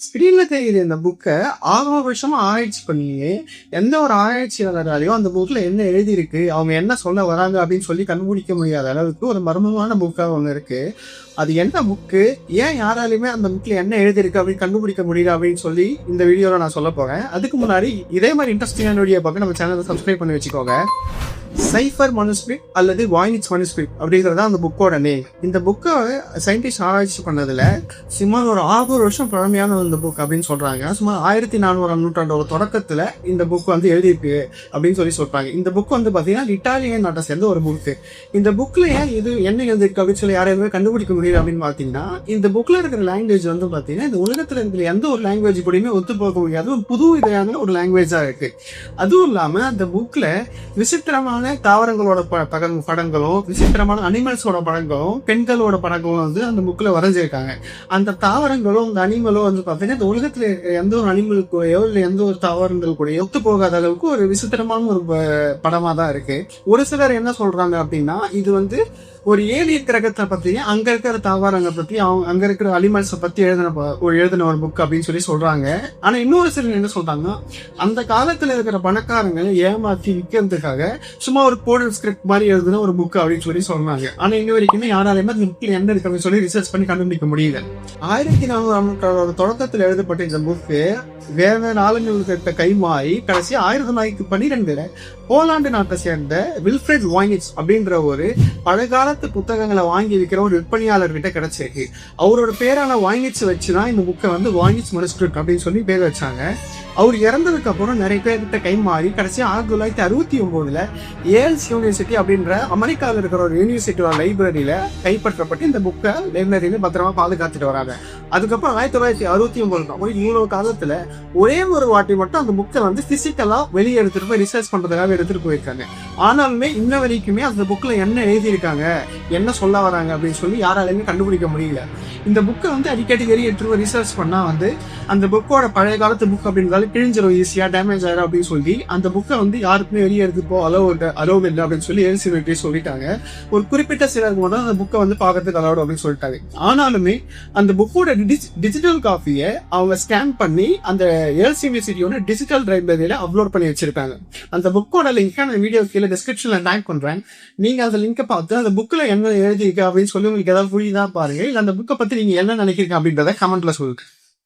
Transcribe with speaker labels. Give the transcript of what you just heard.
Speaker 1: ஸ்க்ரீன்ல தெரியுது இந்த புக்கை 6 வருஷமா ஆராய்ச்சி பண்ணி எந்த ஒரு ஆராய்ச்சியாளராலையும் அந்த புக்ல என்ன எழுதியிருக்கு, அவங்க என்ன சொல்ல வராங்க அப்படின்னு சொல்லி கண்டுபிடிக்க முடியாத அளவுக்கு ஒரு மர்மமான புக்காக ஒன்று இருக்கு. அது என்ன புக்கு, ஏன் யாராலையுமே அந்த புக்ல என்ன எழுதியிருக்கு அப்படின்னு கண்டுபிடிக்க முடியல அப்படின்னு சொல்லி இந்த வீடியோவில் நான் சொல்ல போறேன். அதுக்கு முன்னாடி இதே மாதிரி இன்ட்ரெஸ்டிங்கான வீடியோ பார்க்க நம்ம சேனலை சப்ஸ்கிரைப் பண்ணி வச்சுக்கோங்க. சைஃபர் மனுஸ்கிரிப்ட் அல்லது வாய்னிச் மனுஸ்கிரிப்ட் அப்படிங்கிறது அந்த புக்கோட நேம். இந்த புக்கை சயின்டிஸ்ட் ஆராய்ச்சி பண்ணதில் சுமார் ஒரு 6 வருஷம் பழமையான இந்த புக் அப்படின்னு சொல்கிறாங்க. சுமார் 1400ஆம் நூற்றாண்டோட தொடக்கத்தில் இந்த புக் வந்து எழுதியிருக்கு அப்படின்னு சொல்லி சொல்கிறாங்க. இந்த புக் வந்து பார்த்தீங்கன்னா இட்டாலியன் நாட்டை சேர்ந்த ஒரு புக்கு. இந்த புக்கில் ஏன் இது என்ன எழுதிருக்கு அப்படின்னு சொல்லி யாரையுமே கண்டுபிடிக்க முடியல அப்படின்னு பார்த்தீங்கன்னா, இந்த புக்கில் இருக்கிற லாங்குவேஜ் வந்து பார்த்தீங்கன்னா இந்த உலகத்தில் இருக்கிற எந்த ஒரு லாங்குவேஜ் கூடயுமே ஒத்து போக முடியாது, ஒரு புது இதையான ஒரு லாங்குவேஜாக இருக்குது. அதுவும் இல்லாமல் அந்த புக்கில் விசித்திரமான தாவரங்களோட படங்களும், விசித்திரமான அனிமல்ஸோட படங்களும், பெண்களோட படங்களும் வந்து அந்த புக்ல வரைஞ்சிருக்காங்க. அந்த தாவரங்களும் அந்த அனிமலும் வந்து பார்த்தீங்கன்னா இந்த உலகத்துல எந்த ஒரு அனிமல் கூடயோ இல்லை எந்த ஒரு தாவரங்கள் கூடயோ ஒத்து போகாத அளவுக்கு ஒரு விசித்திரமான ஒரு படமா தான் இருக்கு. ஒரு சிலர் என்ன சொல்றாங்க அப்படின்னா, இது வந்து ஒரு ஏலியன் கிரகத்தை பத்தி, அங்க இருக்கிற தாவரங்களை பத்தி, அங்க இருக்கிற அனிமல்ஸை பத்தி எழுதின ஒரு புக் அப்படின்னு சொல்லி சொல்றாங்க. ஆனா இன்னொரு சிலர் என்ன சொல்றாங்கன்னா, அந்த காலத்துல இருக்கிற பணக்காரங்களை ஏமாத்தி விற்கிறதுக்காக சும்மா ஒரு கோடல் ஸ்கிரிப்ட் மாதிரி எழுதுன ஒரு புக் அப்படின்னு சொல்லி சொல்றாங்க. ஆனா இன்ன வரைக்குமே யாராலையுமே அந்த புக்ல என்ன இருக்கு அப்படின்னு சொல்லி ரிசர்ச் பண்ணி கண்டுபிடிக்க முடியல. 1400ஆம் நூற்றாண்டோட தொடக்கத்தில் எழுதப்பட்ட இந்த புக்கு வேற ஆளுங்களுக்கு கை மாறி கடைசி 1912 போலாந்து நாட்டை சேர்ந்த வில்ஃப்ரெட் வாய்னிச் அப்படின்ற ஒரு பழங்காலத்து புத்தகங்களை வாங்கி விற்கிற ஒரு விற்பனையாளர்கிட்ட கிடைச்சிருக்கு. அவரோட பேரான வாய்னிச் வச்சுதான் இந்த புக்கை வந்து வாய்னிச் மனுஸ்கிரிப்ட் அப்படின்னு சொல்லி பேர் வச்சாங்க. அவர் இறந்ததுக்கு அப்புறம் நிறைய பேர்கிட்ட கை மாறி கடைசி 1969 ஏல்ஸ் யூனிவர்சிட்டி அப்படின்ற அமெரிக்காவில் இருக்கிற ஒரு யூனிவர்சிட்டியோட லைப்ரரியில கைப்பற்றப்பட்டு இந்த புக்கை லைப்ரரியில பத்திரமா பாதுகாத்துட்டு வராங்க. அதுக்கப்புறம் 1969 இவ்வளவு காலத்துல ஒரே ஒரு வாட்டி மட்டும் அந்த புக்கை வந்து பிசிக்கலா வெளியே எடுத்துட்டு போய் ரிசர்ச் பண்றதுக்காக எடுத்துட்டு போயிருக்காங்க. ஆனாலுமே இன்ன வரைக்குமே அந்த புக்ல என்ன எழுதியிருக்காங்க, என்ன சொல்ல வராங்க அப்படின்னு சொல்லி யாராலையுமே கண்டுபிடிக்க முடியல. இந்த புக்கை வந்து அடிக்கடி வெளியே எடுத்துட்டு போய் ரிசர்ச் பண்ணா வந்து அந்த புக்கோட பழைய காலத்து புக் அப்படின்றது கிழிஞ்சிரும், ஈஸியா டேமேஜ் ஆயிரும் அப்படின்னு சொல்லி அந்த புக்கை வந்து யாருக்குமே வெளியே எடுத்துப்போ அலோவ் இல்லை அப்படின்னு சொல்லி எல்சிபிலிட்டி சொல்லிட்டாங்க. ஒரு குறிப்பிட்ட சிலருக்கு மட்டும் அந்த புக்கை வந்து பார்க்கறதுக்கு அலோவ் அப்படின்னு சொல்லிட்டாங்க. ஆனாலுமே அந்த புக்கோட டிஜிட்டல் காப்பியை அவங்க ஸ்கேன் பண்ணி அந்த ஏல்ஸ் யூனிவர்சிட்டியோட டிஜிட்டல் லைப்ரரியில அப்லோட் பண்ணி வச்சிருக்காங்க. அந்த புக்கோட லிங்க் நான் வீடியோ கீழே டிஸ்கிரிப்ஷன்ல டேக் பண்றேன். நீங்க அந்த லிங்கை பார்த்து அந்த புக்ல என்ன எழுதிருக்கு அப்படின்னு சொல்லி உங்களுக்கு ஏதாவது புரியுதா பாருங்க. இல்லை அந்த புக்கை பத்தி நீங்க என்ன நினைக்கிறீங்க அப்படின்றத கமெண்ட்ல சொல்லுங்க.